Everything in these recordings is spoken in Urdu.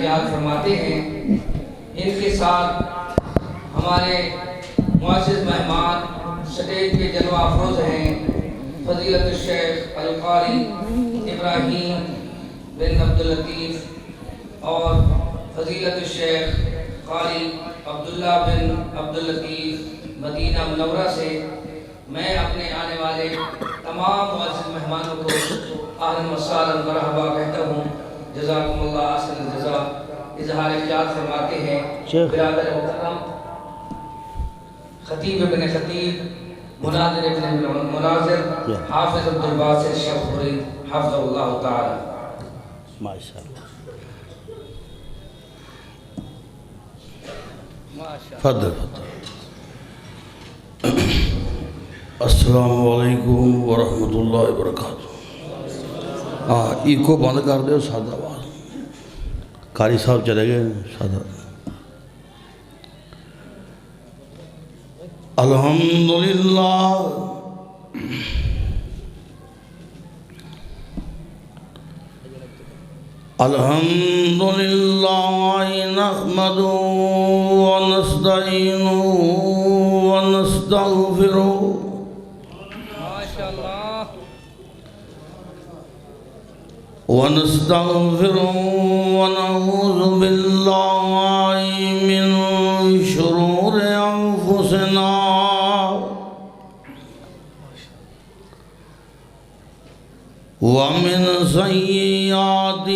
یاد فرماتے ہیں۔ ان کے ساتھ ہمارے معزز مہمان اسٹیج کے جلوہ افروز ہیں فضیلت الشیخ القاری ابراہیم بن عبداللطیف اور فضیلت الشیخ قاری عبداللہ بن عبداللطیف مدینہ منورہ سے۔ میں اپنے آنے والے تمام معزز مہمانوں کو اہلا و سہلا مرحبا کہتا ہوں۔ جزاکم اللہ احسن الجزا۔ اظہار خیال فرماتے ہیں برادر محترم خطیب ابن خطیب مناظر ابن مناظر حافظ عبدالباسط شیخ فرید حفظ اللہ تعالی۔ ماشاءاللہ فضل۔ السلام علیکم ورحمۃ اللہ وبرکاتہ۔ ایکو بند کر دے سادہ آواز، قاری صاحب چلے گئے سادہ۔ الحمدللہ الحمدللہ نحمدہ ونستعینہ ونستغفرہ ونستغفره ونعوذ بالله من شرور أنفسنا ومن سيئات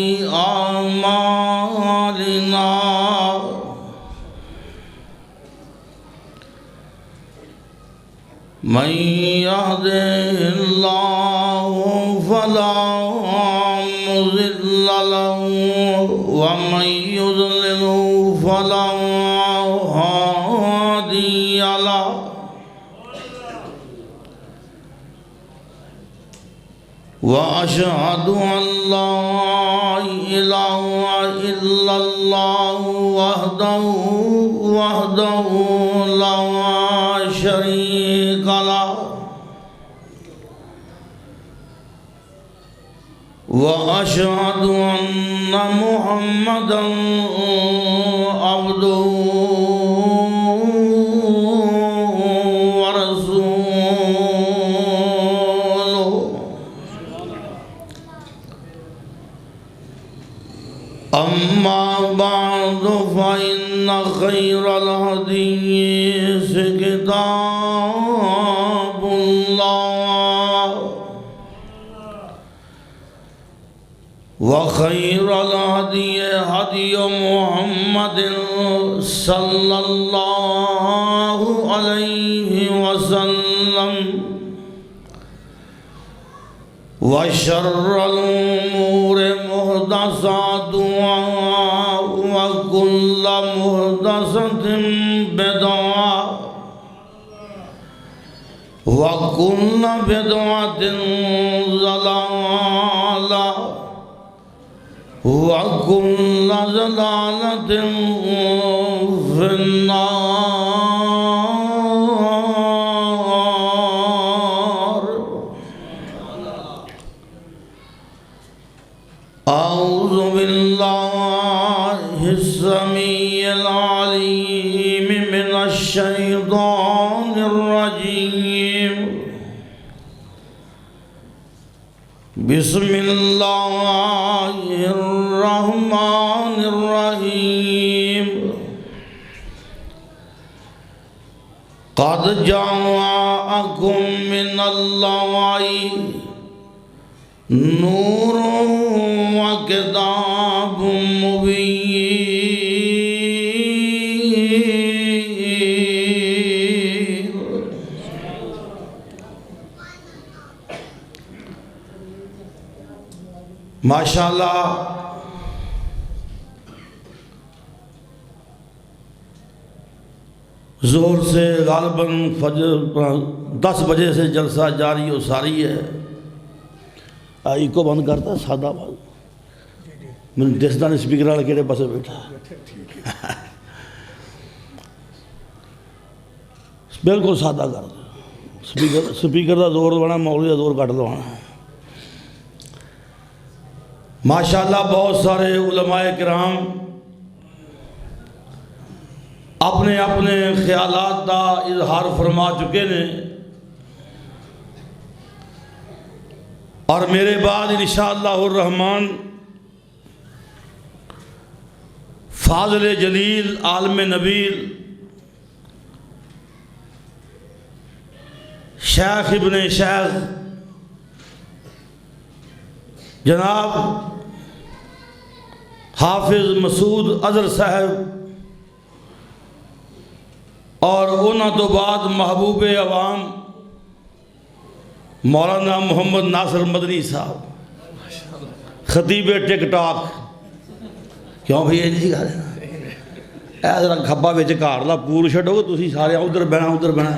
أعمالنا من يهده الله فلا مضل له ومن يضلل فلا هادي له وأشهد أن لا إله إلا الله وحده لا شريك له وأشهد أن محمدًا عبده أما بعد فإن خير الحديث كتاب الله وخير الهدي هدي محمد صلى الله عليه وسلم وشر الأمور محدثاتها وكل محدثة بدعة وكل بدعة ضلالة وكل ضلالة في النار۔ أعوذ بالله السميع العليم من الشيطان الرجيم۔ بسم الله الرحمن الرحيم۔ قد جاءكم من الله نور وكتاب مبين۔ ماشاءاللہ زور سے غالباً فجر 10 بجے سے جلسہ جاری و ساری ہے۔ آئی کو بند کرتا ہے سادہ بات، میں دسدان اسپیکر والے کہڑے پاسے بیٹھا بالکل سادہ کر دو، سپیکر دا زور لوانا، مولوی دا زور کٹ لوانا۔ ماشاءاللہ بہت سارے علماء کرام اپنے اپنے خیالات دا اظہار فرما چکے نے، اور میرے بعد انشاءاللہ الرحمن فاضل جلیل عالم نبیل شیخ ابن شیخ جناب حافظ مسعود اظہر صاحب اور انہوں تو بعد محبوب عوام مولانا محمد ناصر مدنی صاحب خطیب ٹک ٹاک، کیوں بھئی یہ نہیں گا رہے اے ذرا کھبا وچ گھار لا پور چھڈو تسی سارے ادھر بہنا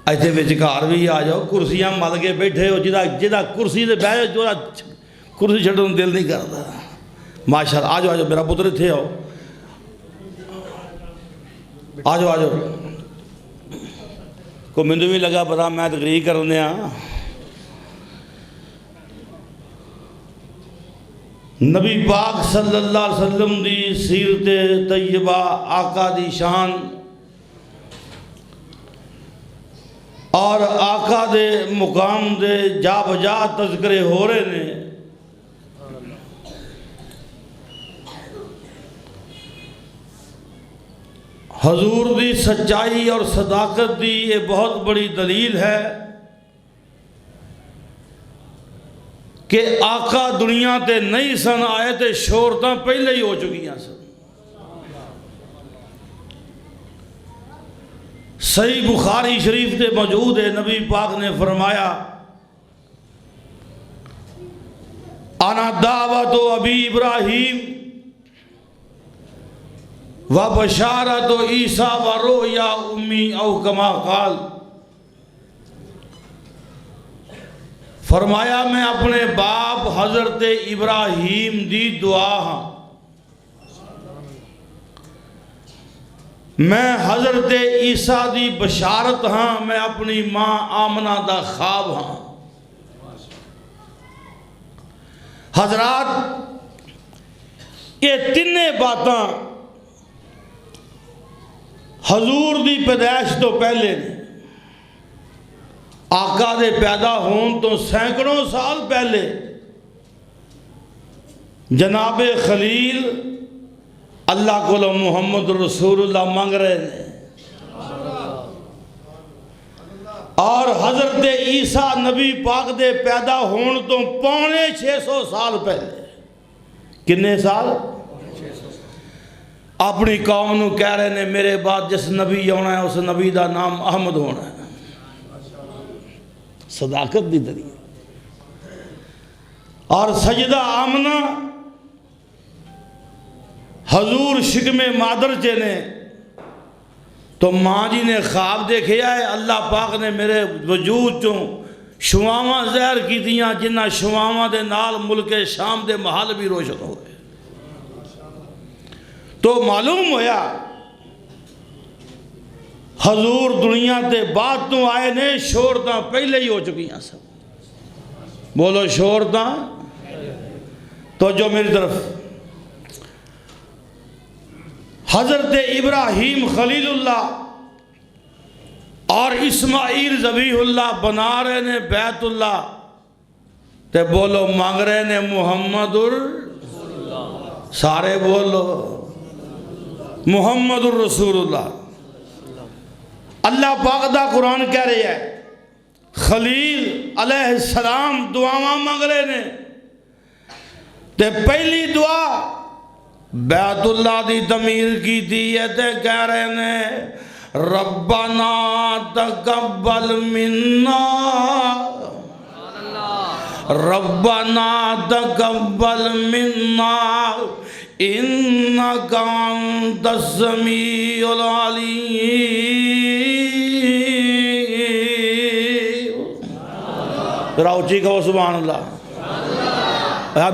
ایتھے وچ گھار بھی آ جاؤ، کرسیاں مل کے بیٹھے ہو، جہاں کرسی تے بیٹھے جو کرسی چھڈن نوں دل نہیں کرتا۔ ماشاءاللہ آ جاؤ میرا پتر اتھے آؤ، آ جاؤ کو مندو بھی لگا پتا میں تقریر کرنے نبی پاک صلی اللہ علیہ وسلم دی سیرت طیبہ آقا دی شان اور آقا دے مقام دے جا بجا تذکرے ہو رہے نے۔ حضور دی سچائی اور صداقت دی یہ بہت بڑی دلیل ہے کہ آقا دنیا تے نہیں سن آئے تے شہرتاں پہلے ہی ہو چکی ہیں سن۔ صحیح بخاری شریف تے موجود ہے، نبی پاک نے فرمایا انا دعوت ابی ابراہیم وبشارت عیسیٰ ورؤیا امی او کما قال، فرمایا میں اپنے باپ حضرت ابراہیم دی دعا ہاں، میں حضرت عیسیٰ دی بشارت ہاں، میں اپنی ماں آمنہ دا خواب ہاں۔ حضرات یہ تینے باتاں حضور دی پیدائش تو پہلے نے، آقا دے پیدا ہون تو سینکڑوں سال پہلے جناب خلیل اللہ کو محمد رسول اللہ مانگ رہے ہیں، اور حضرت عیسیٰ نبی پاک دے پیدا ہون تو 650 سال پہلے، کتنے سال؟ اپنی قوم نو کہہ رہے ہیں میرے بعد جس نبی ہونا ہے اس نبی دا نام احمد ہونا ہے۔ صداقت دی دلیل۔ اور سجدہ آمنہ حضور شکم مادر چے نے تو ماں جی نے خواب دیکھے آئے اللہ پاک نے میرے وجود چوں شواواں زہر کی دیاں جنہ شواواں دے نال ملک شام دے محل بھی روشن ہوئے۔ تو معلوم ہویا حضور دنیا تے بعد تو آئے نے، شہرتاں پہلے ہی ہو چکی ہیں سب۔ بولو شہرتاں، تو جو میری طرف حضرت ابراہیم خلیل اللہ اور اسماعیل ذبیح اللہ بنا رہے نے بیت اللہ، تے بولو مانگ رہے نے محمد سارے بولو محمد الرسول اللہ۔ اللہ پاک دا قرآن کہہ رہے ہے خلیل علیہ السلام دعاواں مانگ رہے نے، تے پہلی دعا بیت اللہ دی تعمیر کی دی ہے، تے کہہ رہے نے ربنا تقبل منا، ربنا تقبل منا انکا انت السمیع العلیم۔ راؤچی کہو سبحان اللہ۔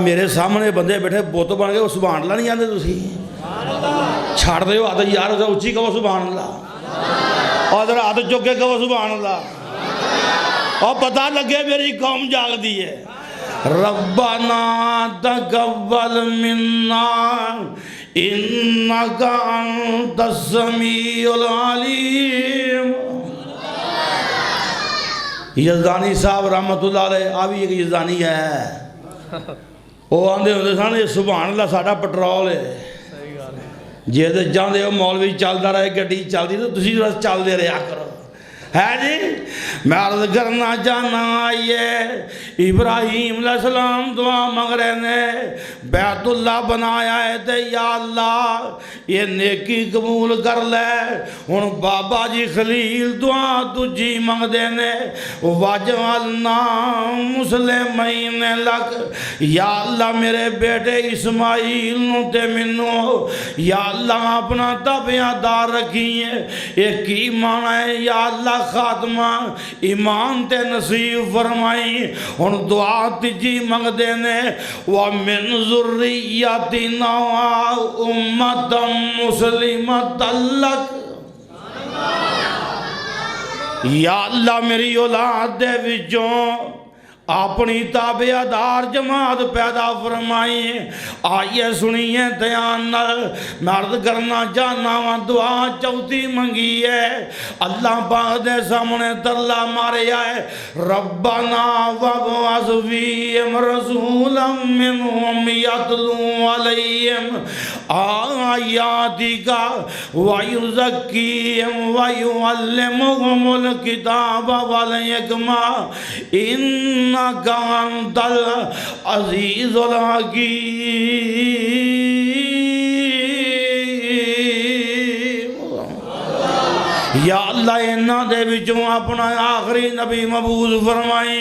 میرے سامنے بندے بیٹھے بوت بن گئے وہ سبحان اللہ نہیں آتے تسی چھاڑ دے ہو آدھا یار راؤچی کہو سبحان اللہ، اور ذرا ہاتھ چکے کہو سبحان اللہ، اور پتہ لگے میری قوم جاگ دی ہے۔ ربنا تقبل منا انکا انت السمیع العلیم۔ یزدانی صاحب رحمت اللہ علیہ آوی ایک یزدانی ہے، وہ آندے ہوندے سن یہ سبحان اللہ ساڈا پٹرول ہے، جے تے جاندے ہو مولوی چلدا رہے گڈی چلدی تو تسی بس چلدے رہیا کرو، ہے جی۔ میں عرض کرنا چاہنا آئیے ابراہیم علیہ السلام دعا مانگ رہے نے، بیت اللہ بنایا ہے تے یا اللہ یہ نیکی قبول کر لے۔ ہن بابا جی خلیل دعا تجھی مانگ دینے، وَجْعَلْنَا مُسْلِمَيْنَ لَكَ، یا اللہ میرے بیٹے اسماعیل نو تے منو یا اللہ اپنا تابع دار رکھیے۔ ایک کی معنی ہے یا اللہ خاتمہ ایمان تے نصیب فرمائی۔ ہن دعا تجھی منگ دینے، وَمِن ذُرِّيَّتِنَا أُمَّةً مُسْلِمَةً لَكَ، یا اللہ میری اولاد دے وچوں اپنی تابع دار جماعت پیدا فرمائی۔ آئیے سنیے دھیان نال، میں عرض کرنا چاہنا وا دعا چوتھی منگی ہے، اللہ پاک دے سامنے ترلا مارے آئے، ربنا وابعث فیہم رسولا منہم یتلو علیہم آیاتک ویزکیہم ویعلمہم الکتاب والحکمہ انکا انت العزیز الحکیم۔ یا اللہ انہاں دے وچوں اپنا آخری نبی مبعوث فرمائی۔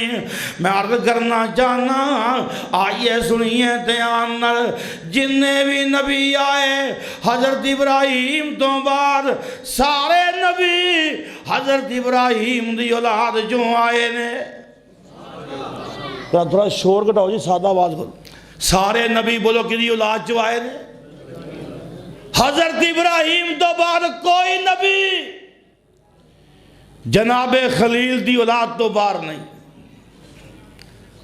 میں عرض کرنا چاہنا آئیے سنیے دھیان نال، جننے بھی نبی آئے حضرت ابراہیم تو بعد سارے نبی حضرت ابراہیم دی اولاد جو آئے نے، تھوڑا شور گھٹاؤ جی، سادہ آواز بولو، سارے نبی بولو کدی اولاد جو آئے نے، حضرت ابراہیم تو بعد کوئی نبی جناب خلیل دی اولاد تو باہر نہیں۔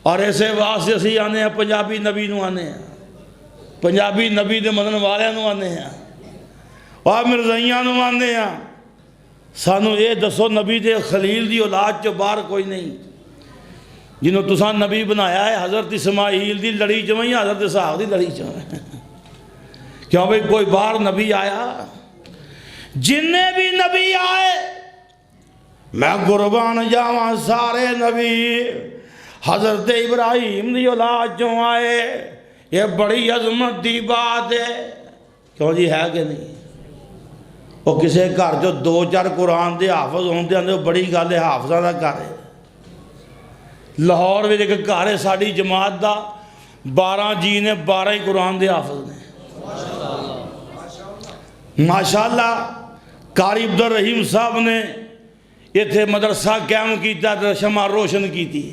اور ایسے واسطے اسی آنے ہیں پنجابی نبی نو آنے ہیں، پنجابی نبی دے مدن والے نو آنے ہیں، اور مرزائیاں نو آنے ہیں۔ سانو یہ دسو نبی دے خلیل دی اولاد جو باہر کوئی نہیں، جنہوں تسان نبی بنایا ہے حضرت اسماعیل دی لڑی چویں یا حضرت اسحاق دی لڑی چویں؟ کیوں بھئی کوئی باہر نبی آیا؟ جننے بھی نبی آئے میں قربان جاواں سارے نبی حضرت ابراہیم دی اولاد جو آئے، یہ بڑی عظمت دی بات ہے۔ کیوں جی ہے کہ نہیں؟ وہ کسے گھر جو دو چار قرآن دے حافظ ہوندے ہیں بڑی گل ہے، حافظہ دا گھر ہے۔ لاہور میں ایک گھر ہے ساڑی جماعت دا، 12 جی نے 12 ہی قرآن دے حافظ نے، ماشاءاللہ۔ قاری عبدالرحیم صاحب نے یہ تھے مدرسہ قائم کیتا ہے، شمع روشن کی تھی۔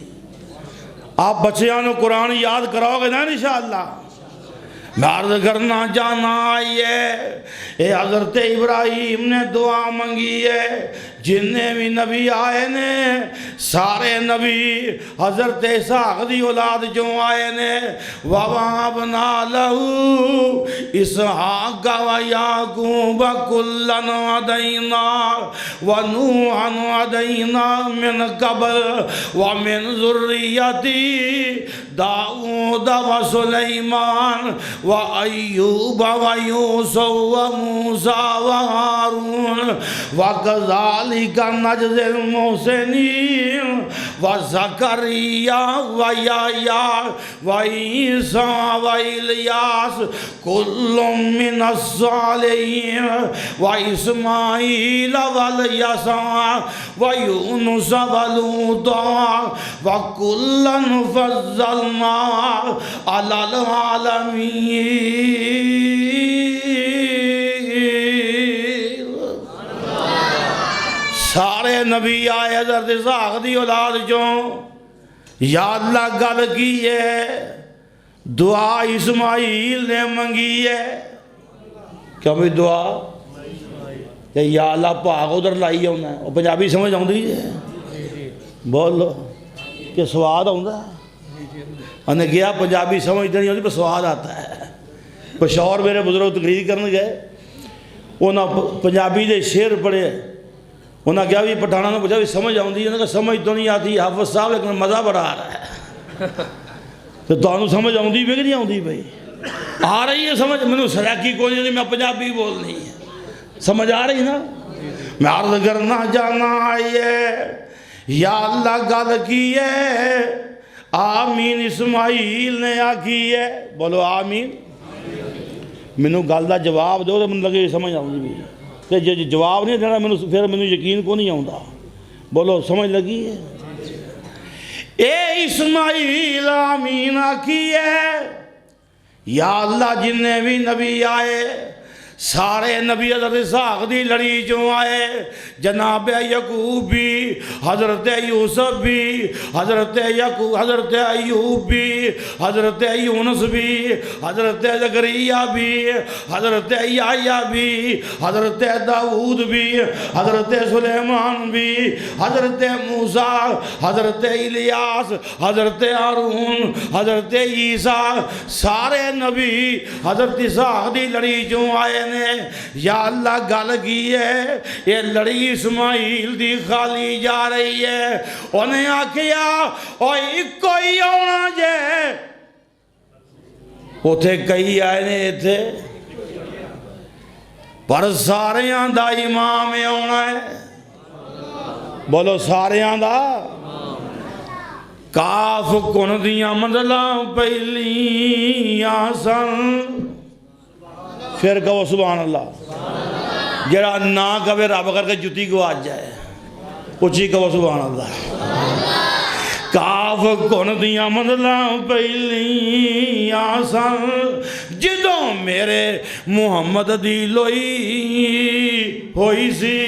آپ بچیاں نے قرآن یاد کراؤ گے نا انشاءاللہ۔ میں عرض کرنا جانا آئیے اے حضرت ابراہیم نے دعا منگی ہے، جننے بھی نبی آئے نے سارے نبی حضرت اسحاق دی اولاد جو آئے نے، وَوَهَبْنَا لَهُ إِسْحَاقَ وَيَعْقُوبَ كُلًّا هَدَيْنَا وَنُوحًا هَدَيْنَا مِنْ قَبْلُ وَمِنْ ذُرِّيَّتِهِ داؤد وسليمان وأيوب ويوسف وموسى وهارون وكذلك نجزي المحسنين وزكريا ويحيى وعيسى وإلياس كل من الصالحين وإسماعيل واليسع ويونس ولوطا وكلا فضلنا على العالمين۔ سارے نبی آئے حضرت اسحاق دی اولاد جو، یا اللہ گل کی ہے، دعا اسماعیل نے منگی ہے۔ کیا بھی دعا کہ یا اللہ پاک ادھر لائی ہونا ہے، وہ پنجابی سمجھ آؤں دیجئے بول لو کہ سواد آؤں انہیں گیا پنجابی سمجھ نہیں ہوتی پر سواد آتا ہے۔ پشاور میرے بزرگ تقریر کرنے گئے، انہوں پنجابی دے شعر پڑھے، انہوں نے کہا بھی پٹھانا نے پوچھا بھی سمجھ آؤندی، انہوں نے کہا سمجھ تو نہیں آتی حافظ صاحب لیکن مزہ بڑا آ رہا ہے۔ تو تمہیں سمجھ آؤندی بھی کہ نہیں آؤندی بھائی؟ آ رہی ہے سمجھ؟ میں نے سریکی کو نہیں، میں پنجابی بولنی ہے، سمجھ آ رہی نا؟ میں عرض کرنا جانا آئیے یا اللہ گل کی ہے، آمین اسماعیل نے آکی ہے، بولو آمین۔ میں نے گل دا جواب دو تو میں لگے سمجھ آؤں بھی کہ جو جواب نہیں دینا پھر میں یقین کو نہیں آؤں۔ بولو سمجھ لگی ہے؟ اے اسماعیل آمین آکی ہے، یا اللہ جنہیں بھی نبی آئے سارے نبی حضرت اسحاق دی لڑی جو آئے، جناب یعقوب بھی، حضرت یوسف بھی، حضرت یعقوب، حضرت ایوب بھی، حضرت یونس بھی، حضرت زکریا بھی، حضرت یحییٰ بھی، حضرت داؤد بھی، حضرت سلیمان بھی، حضرت موسیٰ، حضرت الیاس، حضرت ہارون، حضرت عیسیٰ، سارے نبی حضرت اسحاق دی لڑی جو آئے نے۔ یا اللہ گل کی ہے یہ لڑی اسماعیل دی خالی جا رہی ہے، انہیں آکھیا اور ایک کوئی آنا جے، اتھے کئی آئے نے تھے پر سارے آندہ امام آنا ہے، بولو سارے آندہ۔ کاف کن دیاں منزلاں پہلی آسان، پھر کہو سبحان اللہ، جڑا نا کہے رب کر کے جتی کو آج جائے، اچھی کہو سبحان اللہ۔ کاف کن دیاں منزلاں پہلی آسان، جدوں میرے محمد دی لوئی ہوئی سی،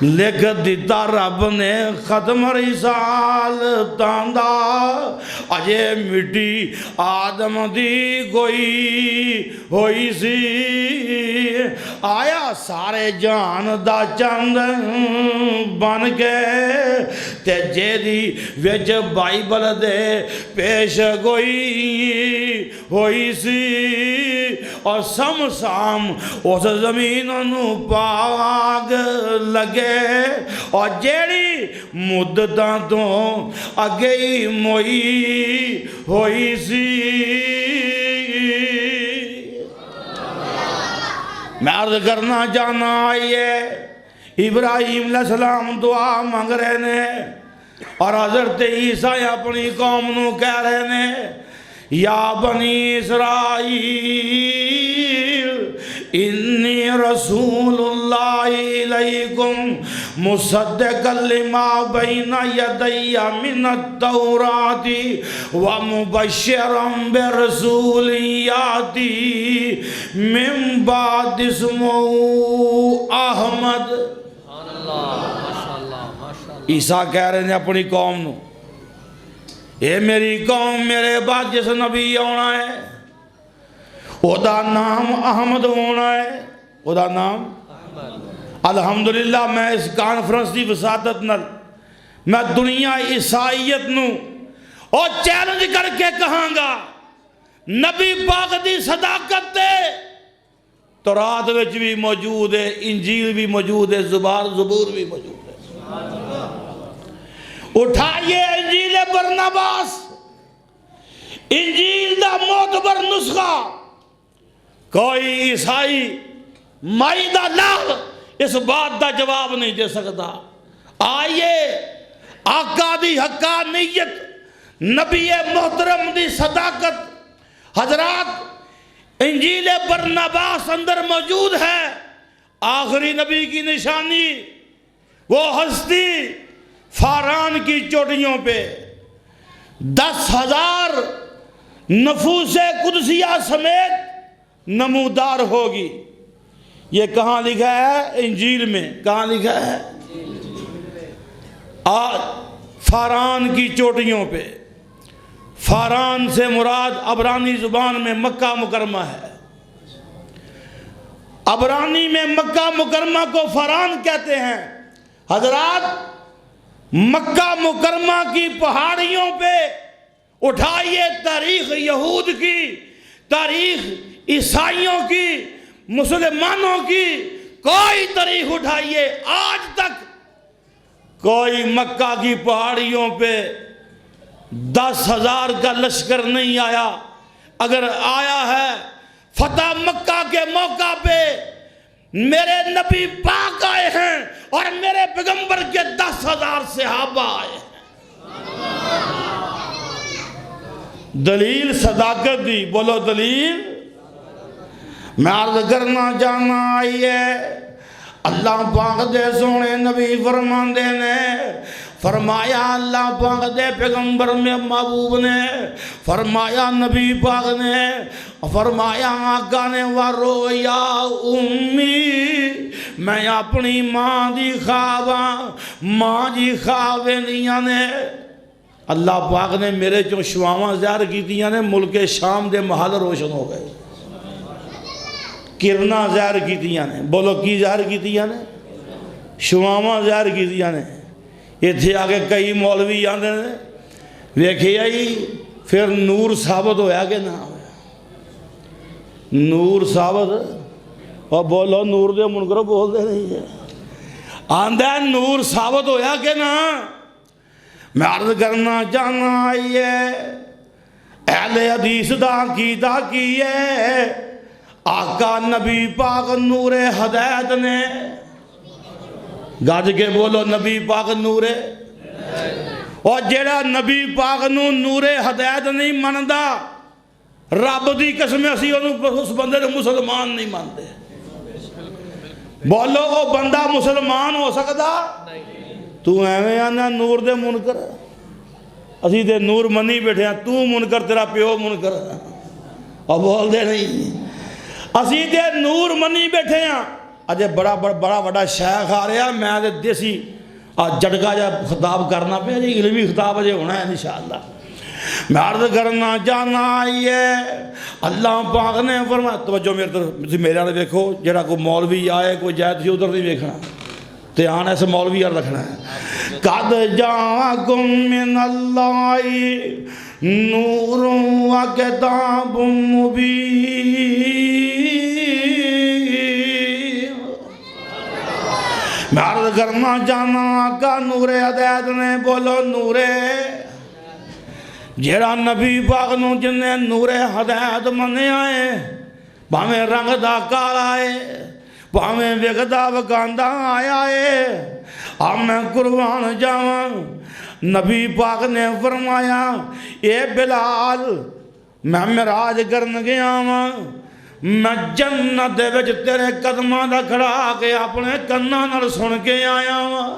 لکھ دیتا رب نے ختم رسالتاں دا، اجے مٹی آدم دی کوئی ہوئی سی، آیا سارے جان دا چند بن کے تے جے دی وچ بائبل دے پیش گوئی ہوئی سی، اور سمسام اس زمین نو پاگ لگے، اور جیڑی مدتاں تو اگے ہی موئی ہوئی سی۔ میں عرض کرنا جانا آئیے ابراہیم علیہ السلام دعا مانگ رہے نے، اور حضرت عیسیٰ اپنی قوم نو کہہ رہے نے، یا بنی اسرائیل انی رسول اللہ علیکم مصدقا لما بین یدی من التوراۃ ومبشرا برسول یاتی من بعد اسمہ احمد۔ عیسیٰ کہہ رہے ہیں اپنی قوم نو، اے میری قوم میرے بعد جس نبی آنا ہے او دا نام احمد ہونا ہے، او دا نام الحمدللہ۔ میں اس کانفرنس دی وسادت نل میں دنیا عیسائیت نو اور چیلنج کر کے کہاں گا، نبی پاک دی صداقت دے تورات وچ بھی موجود ہے، انجیل بھی موجود ہے، زبور بھی موجود ہے۔ اٹھائیے انجیل برناباس، انجیل دا معتبر نسخہ، کوئی عیسائی مائی دا لال اس بات دا جواب نہیں دے سکتا۔ آئیے آقا دی حقانیت، نبی محترم دی صداقت حضرات انجیل برناباس اندر موجود ہے۔ آخری نبی کی نشانی وہ ہستی فاران کی چوٹیوں پہ 10,000 نفوس قدسیہ سمیت نمودار ہوگی۔ یہ کہاں لکھا ہے؟ انجیل میں۔ کہاں لکھا ہے؟ فاران کی چوٹیوں پہ۔ فاران سے مراد عبرانی زبان میں مکہ مکرمہ ہے۔ عبرانی میں مکہ مکرمہ کو فاران کہتے ہیں۔ حضرات مکہ مکرمہ کی پہاڑیوں پہ اٹھائیے تاریخ یہود کی، تاریخ عیسائیوں کی، مسلمانوں کی، کوئی تاریخ اٹھائیے، آج تک کوئی مکہ کی پہاڑیوں پہ 10,000 کا لشکر نہیں آیا۔ اگر آیا ہے فتح مکہ کے موقع پہ میرے نبی پاک آئے ہیں اور میرے پیغمبر کے 10,000 صحابہ آئے ہیں۔ دلیل صداقت دی، بولو دلیل۔ میں عرض کرنا جانا آئیے، اللہ پاک دے سونے نبی فرماندے نے فرمایا، اللہ پاک دے پیغمبر میں محبوب نے فرمایا، نبی پاک نے فرمایا، آقا نے وارو یا امی، میں اپنی ماں دی خواباں، ماں جی خوابیں دیاں نے۔ اللہ پاک نے میرے چوں شواواں ظاہر کی دیاں نے، ملک شام دے محل روشن ہو گئے، کرنا ظاہر کی دیاں نے، بولو کی ظاہر کی دیاں نے؟ شواواں ظاہر کی دیاں نے۔ یہ تھے آگے کئی مولوی آندے نے، ویکھے آئی پھر نور ثابت ہویا کہ نہ ہویا؟ نور ثابت، اور بولو نور دے منکر بول دے نہیں ہے، آندہ نور ثابت ہویا کہ نہ؟ میں عرض کرنا چاہنا آئیے، اہل حدیث دا عقیدہ کیے، آقا نبی پاک نور ہدایت نے، گاج کے بولو نبی پاک نور، اور جیڑا نبی پاک نو نور ہدایت نہیں ماندا، رب دی قسم اسی اس بندے نے مسلمان نہیں مانتے۔ بولو وہ بندہ مسلمان ہو سکتا؟ تو ایویں آنا نور دے منکر، اسی دے نور منی بیٹھے ہیں، تو منکر تیرا پیو منکر، اور بول دے نہیں اسی دے نور منی بیٹھے ہیں۔ اجے بڑا بڑا شیخ آ رہا، میں دے دیسی جڑکا جا خطاب کرنا پہ، جی علمی خطاب اجے ہونا ہے انشاءاللہ۔ میں عرض کرنا چاہنا آئیے، اللہ پاک نے فرمایا، توجہ میرے طرف میرے آنے دیکھو، جڑا کوئی مولوی آئے کوئی جائے تھی ادھر نہیں دیکھنا، تیان ایسے مولوی یار رکھنا ہے۔ قَدْ جَاءَكُم مِّنَ اللَّهِ نُورٌ وَكِتَابٌ مُّبِينٌ۔ میں عرض کرنا چاہنا آقا نور ہدایت نے، بولو نورے، جیڑا نبی پاک نو جن نے نور ہدایت منے آئے، بھامیں رنگ دا کالا آئے، بھامیں وگدا وگاندہ آیا ہے، اب میں قربان جاواں، نبی پاک نے فرمایا، اے بلال میں معراج کرن گیا ہاں، میں جنت دے وچ تیرے قدماں دا کھڑا کے اپنے کناں نال سن کے آیا ہاں۔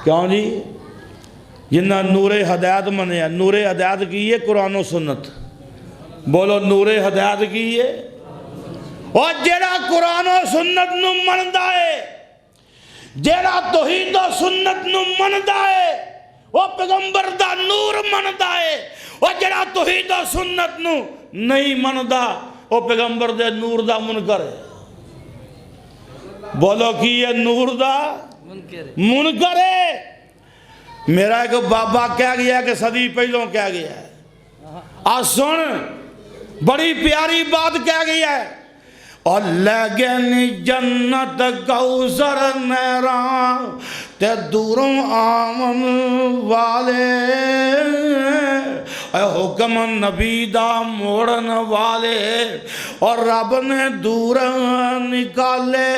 کیوں جی؟ جنہ نور ہدایت منیا، نور ہدایت کی ہے قرآن و سنت، بولو نور ہدایت کی ہے، اور جیڑا قرآن و سنت نو مندا ہے، جیڑا توحید و سنت نو مندا ہے، وہ پیغمبر دا نور مندا ہے، اور جیڑا توحید و سنت نو نہیں مندا وہ پیغمبر دے نور دا منکر ہے۔ بولو کی ہے نور دا منکر ہے۔ میرا ایک بابا کہہ گیا کہ صدی پہلوں کہہ گیا ہے، آج سن بڑی پیاری بات کہہ گیا ہے، اور لیکن جنت کوثر نیران تے دوروں آمن والے، اے حکم نبی دا موڑن والے، اور رب نے دور نکالے،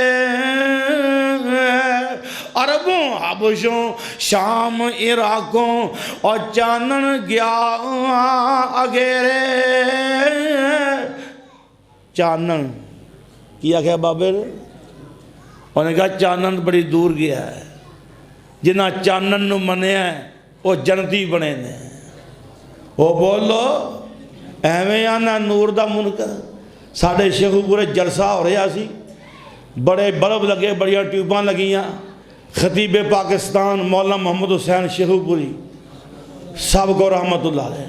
عربوں حبشوں شام عراقوں، اور چانن گیا اگیرے۔ چانن کیا کہا بابے نے؟ انہوں نے کہا چانن بڑی دور گیا ہے، جنہ چانن نو منے ہیں وہ جنتی بنے نے، وہ بولو ایویں آنا نور دا منکر۔ ساڑھے شیخو پورے جلسہ ہو رہا سی، بڑے بلب لگے، بڑیاں ٹیوباں لگیاں، خطیب پاکستان مولانا محمد حسین شیخو پوری سب کو رحمت اللہ علیہ،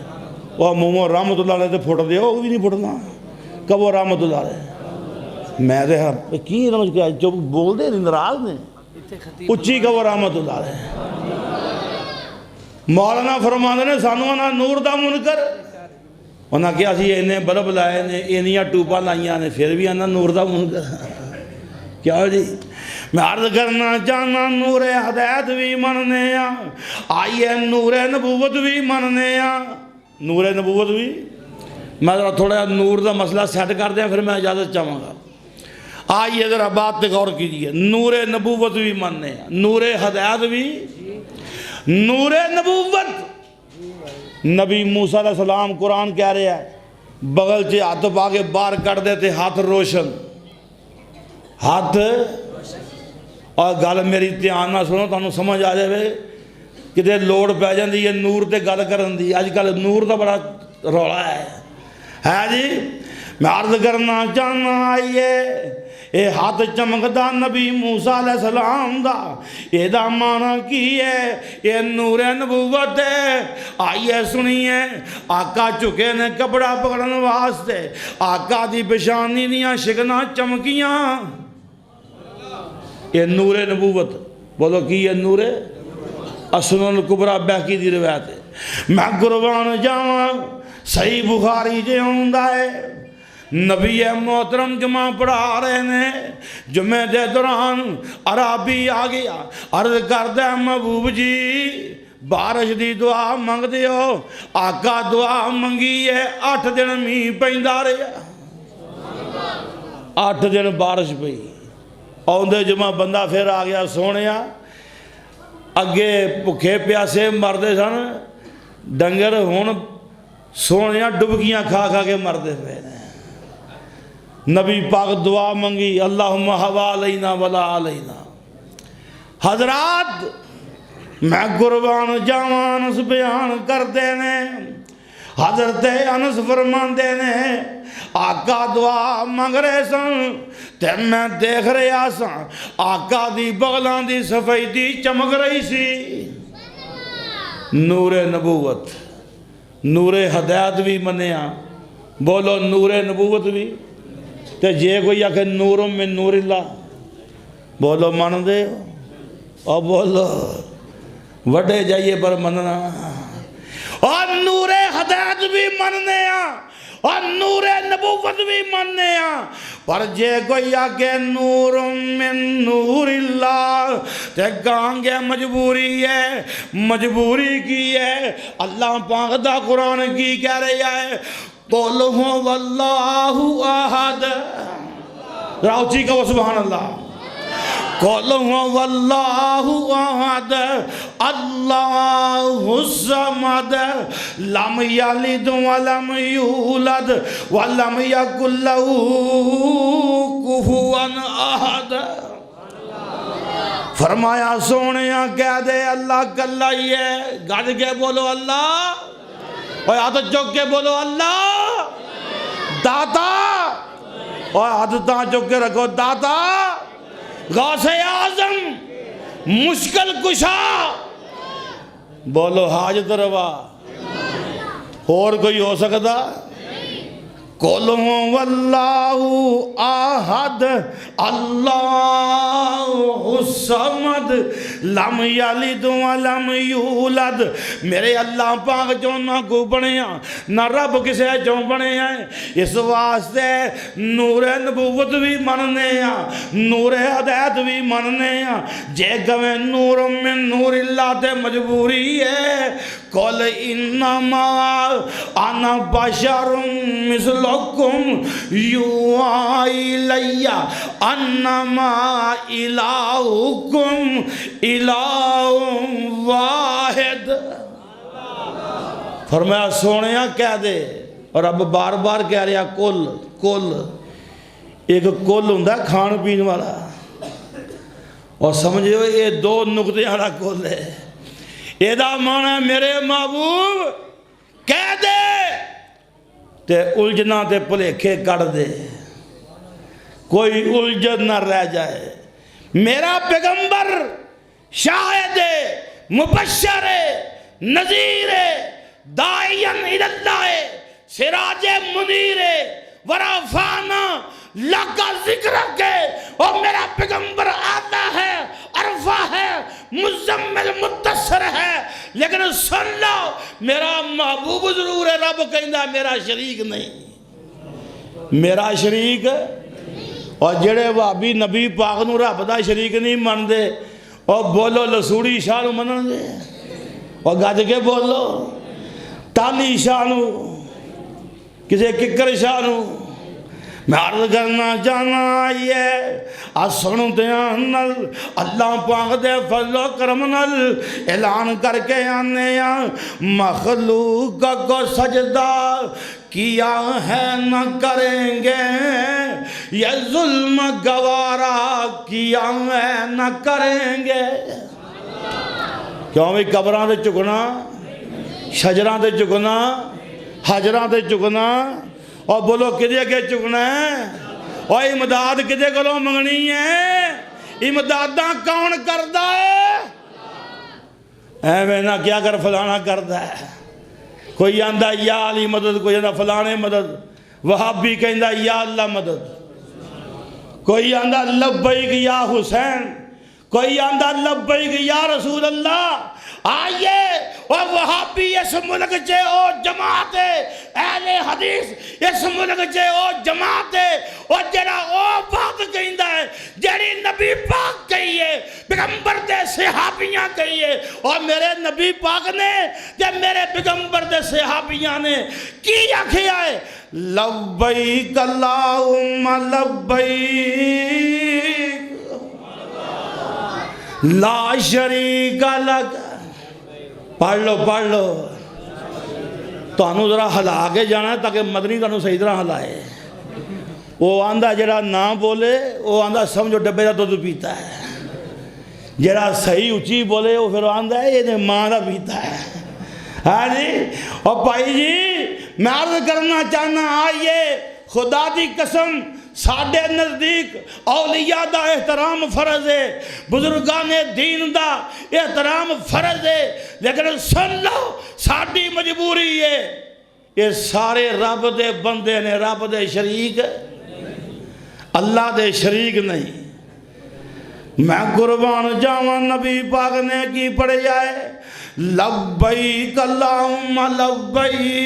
وہ مومو رحمت اللہ علیہ تے پھوٹ دے، وہ بھی نہیں پھوٹنا، کب وہ رحمت اللہ علیہ۔ میں دے ہاں کی رمج کیا جو بول دے ناراض نے، اچھی کب وہ رحمت اللہ علیہ۔ مولانا فرماندے نے سانوں نہ نور دا منکر انہاں کیا سی اینے بلب لائے نے اینیاں ٹوپاں لائیاں نے پھر بھی انہاں نور دا منکر کیا جی میں عرض کرنا چاہنا نور ہدایت بھی مننے آئیے نور نبوت بھی مننے نور نبوت بھی میں ذرا تھوڑا نور دا مسئلہ سیٹ کر دیں پھر میں اجازت چاہوں گا آئیے ذرا بات پہ غور کیجئے نور نبوت بھی مننے نور ہدایت بھی نور نبوت نبی موسیٰ علیہ السلام قرآن کہہ رہے ہیں بغل چے ہاتھ پا کے باہر کر دیتے ہاتھ روشن ہاتھ اور گل میری دھیان نہ سنو تانوں سمجھ آ جائے کتے لوڑ پہ جاندی ہے نور تے گل کرن دی اج کل نور دا بڑا رولا ہے جی میں عرض کرنا چاہنا آئیے اے ہاتھ چمکدا نبی موسیٰ علیہ السلام دا اے دا معنی کی ہے اے نور نبوت ہے آئیے سنیے آقا چکے نے کپڑا پکڑن واسطے آقا دی پیشانی دیاں شکنا چمکیاں اے نور نبوت بولو کی ہے نور اسنن الکبریٰ بہقی دی روایت ہے میں قربان جاواں صحیح بخاری جے ہوندا ہے نبی محترم جمعہ پڑھا رہے نے جمعہ دے دوران عربی آ گیا عرض کردہ محبوب جی بارش دی دعا منگ دیو آقا دعا منگی ہے 8 دن می پیندا رہا 8 دن بارش پئی آندے جمعہ بندہ پھر آ گیا سونیا اگے بھکھے پیاسے مردے سن ڈنگر ہون سونیا ڈبکیاں کھا کھا کے مردے پہ نبی پاک دعا منگی اللہم حوا علینا ولا علینا حضرات میں قربان جاواں انس بیان کر دینے حضرت انس فرمان دینے آقا دعا منگ رہے سن تے میں دیکھ رہا سن آقا دی بغلان دی سفیدی چمک رہی سی نور نبوت نور ہدایت بھی منیا بولو نور نبوت بھی تے جے کوئی آکے نور من نور اللہ بولو مان دے اور بولو وڈے جائیے پر مننا اور نور ہدایت بھی مننے اور نور نبوت بھی مننے پر جے کوئی آکے نور من نور اللہ تے کہانگے مجبوری ہے مجبوری کی ہے اللہ پاک دا قرآن کی کہہ رہا ہے قُلْ هُوَ اللَّهُ أَحَدٌ راؤچی کا سبحان اللہ قُلْ هُوَ اللَّهُ أَحَدٌ اللَّهُ الصَّمَدُ لَمْ يَلِدْ وَلَمْ يُولَدْ وَلَمْ يَكُنْ لَهُ كُفُوًا أَحَدٌ فرمایا سونیا کہہ دے اللہ کلا ہی ہے گاڑ کے بولو اللہ اور ہاتھ چک کے بولو اللہ داتا اور ہاتھ چک کے رکھو داتا غوث اعظم مشکل کشا بولو حاجت روا اور کوئی ہو سکتا قُلْ هُوَ اللَّهُ أَحَدٌ اللَّهُ الصَّمَدُ لَمْ يَلِدْ وَلَمْ يُولَدْ میرے اللہ پاک جو نہ کو بنے نہ رب کسے جو بنے اس واسطے نور نبوت بھی مننے نور ہدایت بھی مننے جے گویں نور من نور اللہ تے مجبوری ہے قُلْ إِنَّمَا أَنَا بَشَرٌ مِثْلُكُمْ يُوحَىٰ إِلَيَّ أَنَّمَا إِلَٰهُكُمْ إِلَٰهٌ وَاحِدٌ فرمایا سونیا کہہ دے اور اب بار بار کہہ رہا کل ایک کل ہوندا کھان پین والا اور سمجھو یہ 2 نقطے والا کل ہے یہ دا معنی میرے محبوب کہہ دے تے الجھنا تے پلیکھے کر دے کوئی الجھن نہ رہ جائے میرا پیغمبر شاہد مبشر نذیر داعین الاللہ سراج منیر ورفعنا لک ذکرک اور میرا پیغمبر آتا ہے اور عارفہ ہے، مزمل مدثر ہے، لیکن سن لو میرا محبوب ضرور ہے، رب کہندا میرا شریک نہیں، میرا شریک۔ اور جڑے وہابی نبی پاک نو رب دا شریک نہیں مندے، اور بولو لسوڑی شاہ نو منن دے، اور گج کے بولو ٹالی شاہ نو، کسے ککر شاہ نو۔ میں عرض کرنا چاہنا آئیے سنو دیاں نل اللہ پاک دے فضل و کرم نل اعلان کر کے آنے مخلوق کو سجدہ کیا ہے نہ کریں گے، یہ ظلم گوارا کیا ہے نہ کریں گے۔ کیوں بھی قبراں دے چکنا، شجراں دے چکنا، حجراں دے چکنا، اور بولو کدے کے چکنا ہے، اور امداد کدے کو منگنی ہے، امداداں کون کردہ ہے؟ اے میں نہ کیا کر فلانا کردہ ہے، کوئی آندہ یا علی مدد، کوئی آندہ فلانے مدد، وہابی کہندہ یا اللہ مدد، کوئی آندہ لبیک یا حسین، کوئی آندہ لبیک یا رسول اللہ۔ آئیے اور وہابی اس ملک چے او جماعت ہے، اہل حدیث اس ملک چے او جماعت ہے، اور جڑا او بات کہندہ ہے جڑی نبی پاک کہیے، پیغمبر دے صحابیاں کہیے، اور میرے نبی پاک نے تے میرے پیغمبر دے صحابیاں نے کی آکھیا ہے، لبیک اللہم لبیک لا شریک لک۔ پڑھ لو تو انہوں ذرا ہلا کے جانا ہے تاکہ مدنی تانوں صحیح طرح ہلائے۔ وہ آندہ جڑا نہ بولے وہ آندہ سمجھو ڈبے دا دودھ پیتا ہے، جڑا صحیح اچھی بولے وہ پھر آندہ ہے یہ ماں دا پیتا ہے۔ ہاں جی، اور بھائی جی میں عرض کرنا چاہنا آئیے خدا دی قسم ساڑھے نزدیک اولیاء دا احترام فرض ہے، بزرگان دین دا احترام فرض ہے، لیکن سن لو ساڑھی مجبوری ہے، یہ سارے رب دے بندے نے، رب دے شریک اللہ دے شریک نہیں۔ میں قربان جاواں نبی پاک نے کی پڑھے جائے، لبیک اللہم لبیک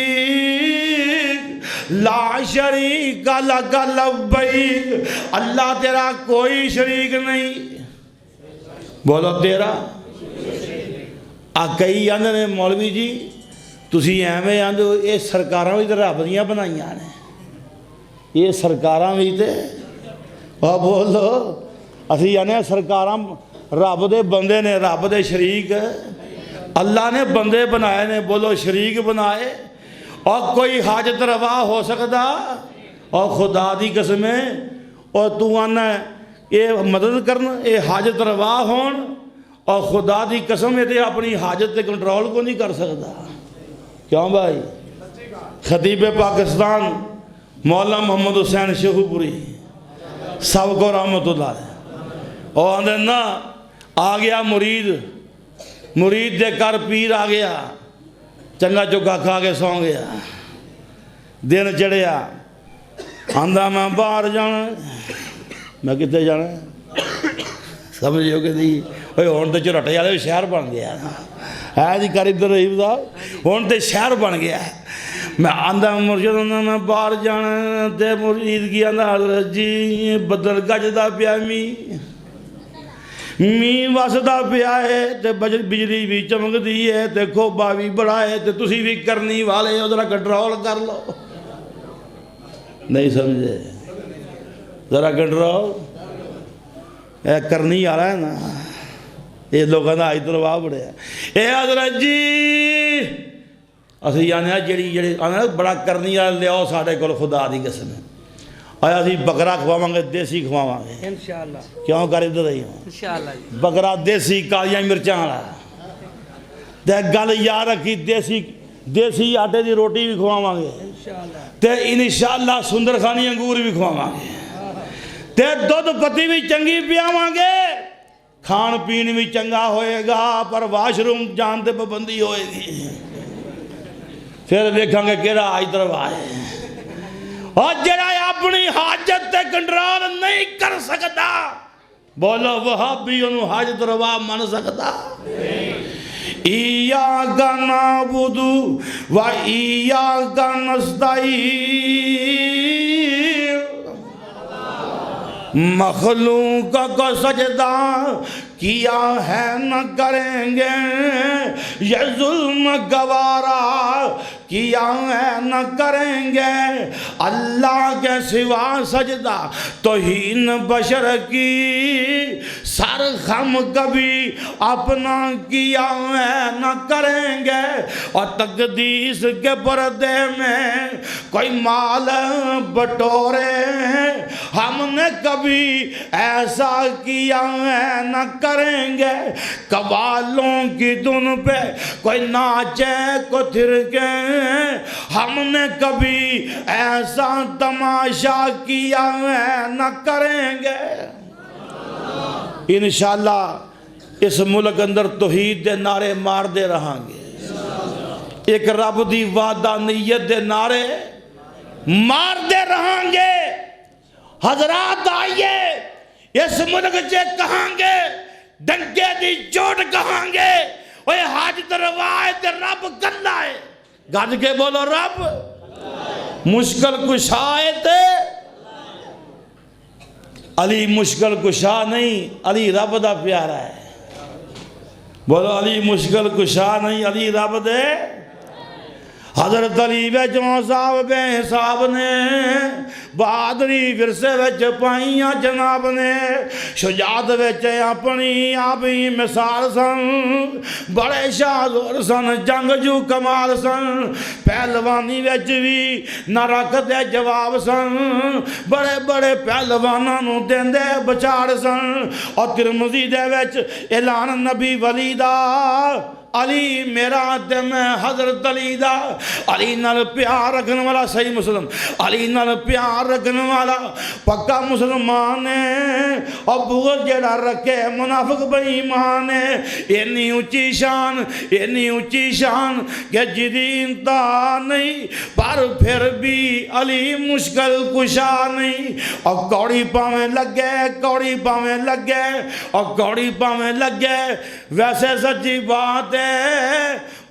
لا شریک لک لبیک، اللہ تیرا کوئی شریک نہیں، بولو تیرا۔ کئی آندے نے مولوی جی تسی ایویں آندے ہو یہ سرکاراں بھی تے رب دیاں بنائیاں نے، یہ سرکاراں بھی تے اور بولو اسی آنے سرکاراں رب دے بندے نے، رب دے شریک اللہ نے بندے بنائے نے، بولو شریک بنائے، اور کوئی حاجت روا ہو سکتا، اور خدا دی قسمیں اور تو آنا یہ مدد کرنا یہ حاجت روا ہون، اور خدا دی قسم یہ اپنی حاجت تے کنٹرول کو نہیں کر سکتا۔ کیوں بھائی؟ خطیب پاکستان مولا محمد حسین شیخو پوری سب کو رحمت اللہ ہے، اور آندھے نا آ گیا مرید دے کر پیر آ گیا، چنگا چکا کھا کے سو گیا، دن چڑھیا آندھا میں باہر جانا، میں کتے جانا سمجھو کہ دی ہون تے چرٹے والے شہر بن گیا ہے جی کر ادھر رحیم صاحب، ہون تے شہر بن گیا ہے۔ میں آندھا مرشد آندھا میں باہر جانا تے مرید کی آندھا حضرت جی بدل گجدا پیا می واسدہ پیا ہے تے بجلی بھی چمک دی ہے تے کھوبا بھی بڑا ہے تے تسی بھی کرنی والے ذرا کنٹرول کر لو، نہیں سمجھے؟ ذرا کنٹرول اے کرنی آ رہا ہے نا، یہ لوگوں نے آج دلوا بڑے ہیں، اے حضرت جی اسی آنے جڑی آنے بڑا کرنی آ لیاؤ ساڑھے کل خدا دی قسم ہے، آیا اسی بکرا کھواواں گے دیسی کھواواں گے انشاءاللہ، کیوں کر ادھر رہی ہوں انشاءاللہ، بکرا دیسی کالیاں مرچاں والا تے گل یاد رکھی دیسی آٹے دی روٹی بھی کھواواں گے تے انشاءاللہ سندر خانی انگور بھی کھواواں گے تے دودھ پتی بھی چنگی پیاواں گے، کھان پین بھی چنگا ہوئے گا، پر واش روم جان تے پابندی ہوئے گی، پھر دیکھاں گے کیڑا آج طرف آئے، اور جڑا اپنی حاجت تے کنٹرول نہیں کر سکتا بولو وہابی انہوں حاجت روا من سکتا ایاک نعبد و ایاک نستعین مخلوق کو سجدہ کیا ہے نہ کریں گے یہ ظلم گوارا کیا ہے نہ کریں گے اللہ کے سوا سجدہ توہین بشر کی سر خم کبھی اپنا کیا ہے نہ کریں گے اور تقدیس کے پردے میں کوئی مال بٹورے ہم نے کبھی ایسا کیا ہے نہ کریں گے قوالوں کی دن پہ کوئی ناچے کو تھرکے ہم نے کبھی ایسا تماشا کیا ہے نہ کریں گے انشاءاللہ اس ملک اندر توحید دے نعرے مار دے رہاں گے ایک رب دی وعدہ نیت دے نعرے مار دے رہاں گے حضرات آئیے اس ملک چے کہاں گے ڈنکے دی چوٹ کہاں گے اوہ حاجت روایت رب کلا ہے گھر کے بولو رب مشکل کشائے تے علی مشکل کشا نہیں علی رب دا پیارا ہے بولو علی مشکل کشا نہیں علی رب دے حضرت علی وچوں صاحب بے حساب نے بہادری ورثے وچ پائیاں جناب نے شجاعت وچ اپنی آپ ہی مثال سن بڑے شاہزور سن جنگجو کمال سن پہلوانی وچ بھی نہ رکھ دے جواب سن بڑے بڑے پہلواناں نوں دیندے بچاڑ سن اور ترمذی دے وچ اعلان نبی ولی دا علی میرا دم حضرت علی دا علی نال پیار رکھنے والا صحیح مسلم علی نال پیار رکھنے والا پکا مسلمان ہے اور بغض جڑا رکھے منافق بے ایمان ہے اتنی اونچی شان کہ جدی انتہا نہیں پر پھر بھی علی مشکل کشا نہیں اور کوڑی پاویں لگے ویسے سچی بات ہے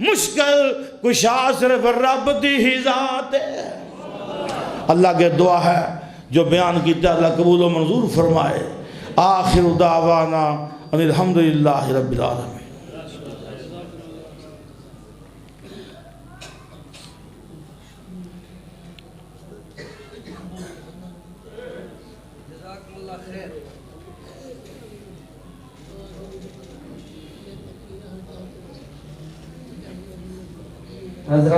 مشکل کشا صرف رب دی ہی ذات ہے اللہ کے دعا ہے جو بیان کیتا اللہ قبول و منظور فرمائے آخر دعوانا ان الحمدللہ رب العالمین حضرت